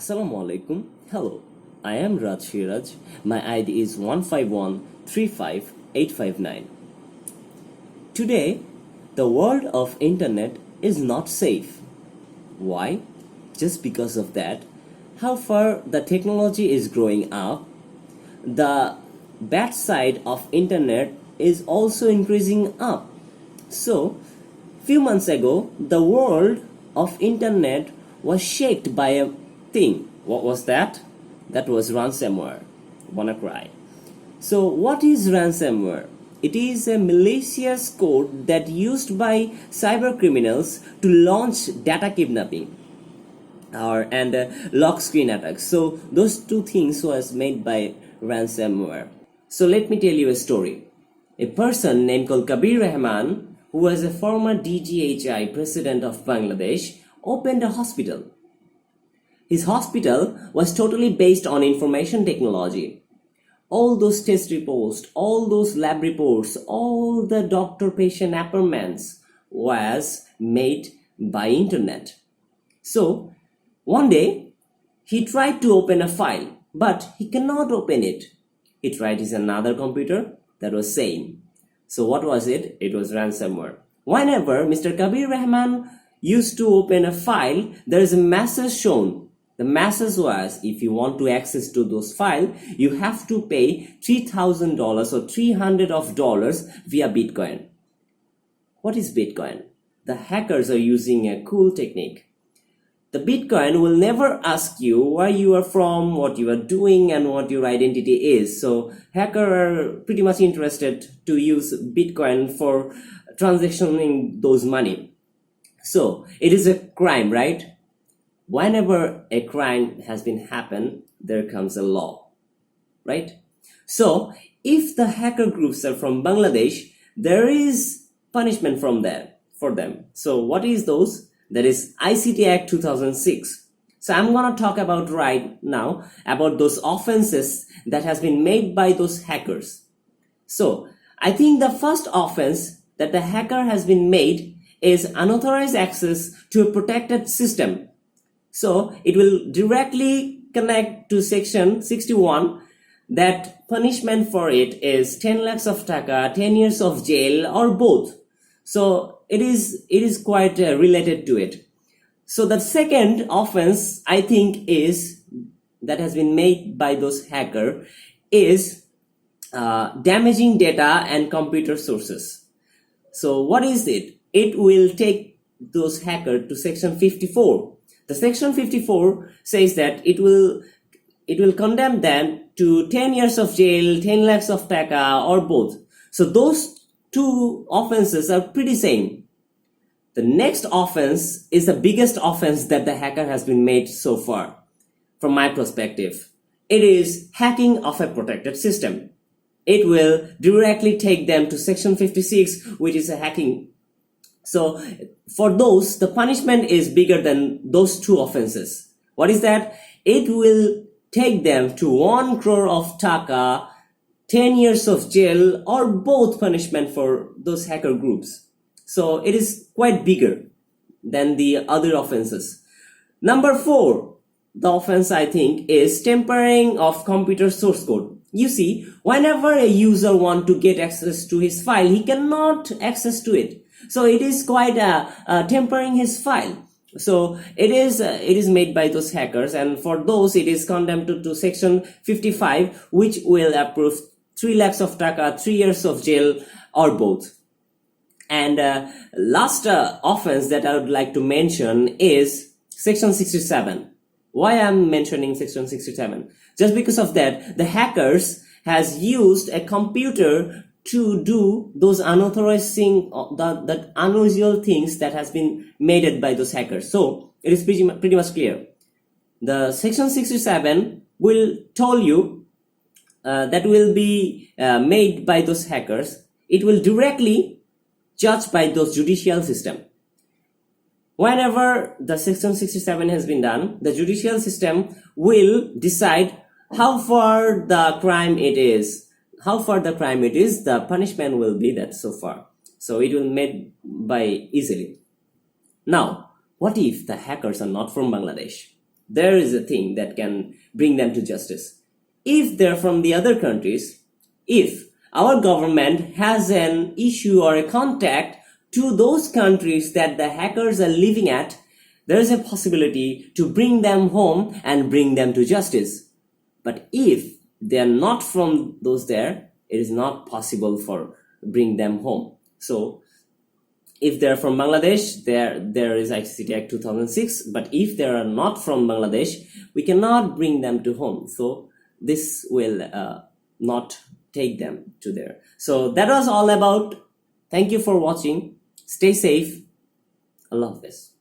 Assalamu alaikum. Hello, I am Raj. My ID is 151355859. Today, the world of internet is not safe. Why? Just because of that, how far the technology is growing up, the bad side of internet is also increasing up. So, few months ago, the world of internet was shaped by a thing. What was that? That was ransomware. Wanna cry. So, what is ransomware? It is a malicious code that used by cyber criminals to launch data kidnapping and lock screen attacks. So those two things was made by ransomware. So let me tell you a story. A person named called Kabir Rahman, who was a former DGHI president of Bangladesh, opened a hospital. His hospital was totally based on information technology. All those test reports, all those lab reports, all the doctor-patient appointments was made by internet. So one day, he tried to open a file, but he cannot open it. He tried his another computer that was same. So what was it? It was ransomware. Whenever Mr. Kabir Rahman used to open a file, there is a message shown. The message was, if you want to access to those files, you have to pay $3,000 or $300 via Bitcoin. What is Bitcoin? The hackers are using a cool technique. The Bitcoin will never ask you where you are from, what you are doing, and what your identity is. So hackers are pretty much interested to use Bitcoin for transactioning those money. So it is a crime, right? Whenever a crime has been happened, there comes a law, right? So if the hacker groups are from Bangladesh, there is punishment from there for them. So what is those? That is ICT Act 2006. So I'm going to talk about right now about those offenses that has been made by those hackers. So I think the first offense that the hacker has been made is unauthorized access to a protected system. So it will directly connect to section 61 that punishment for it is 10 lakhs of taka, 10 years of jail, or both. So it is quite related to it. So the second offense I think is that has been made by those hacker is damaging data and computer sources. So what is it? It will take those hacker to section 54. The section 54 says that it will condemn them to 10 years of jail, 10 lakhs of taka, or both. So those two offenses are pretty same. The next offense is the biggest offense that the hacker has been made so far, from my perspective. It is hacking of a protected system. It will directly take them to section 56, which is a hacking. So for those, the punishment is bigger than those two offenses. What is that? It will take them to 1 crore of taka, 10 years of jail, or both punishment for those hacker groups. So it is quite bigger than the other offenses. Number 4, the offense I think is tampering of computer source code. You see, whenever a user wants to get access to his file, he cannot access to it. So it is quite tampering his file. So it is made by those hackers, and for those it is condemned to section 55, which will approve 3 lakhs of taka, 3 years of jail, or both. And last offense that I would like to mention is section 67. Why I'm mentioning section 67? Just because of that, the hackers has used a computer to do those unauthorized things, that unusual things that has been made by those hackers. So it is pretty much clear. The section 67 will tell you that will be made by those hackers. It will directly judge by those judicial system. Whenever the section 67 has been done, the judicial system will decide how far the crime it is. The punishment will be that so far. So it will made by easily. Now, what if the hackers are not from Bangladesh? there is a thing that can bring them to justice. If they're from the other countries, if our government has an issue or a contact to those countries that the hackers are living at, there is a possibility to bring them home and bring them to justice. But if they are not from those there, it is not possible for bring them home. So if they're from Bangladesh, there is ICT Act 2006. But if they are not from Bangladesh, we cannot bring them to home. So this will not take them to there. So that was all about. Thank you for watching. Stay safe. Allah Hafiz.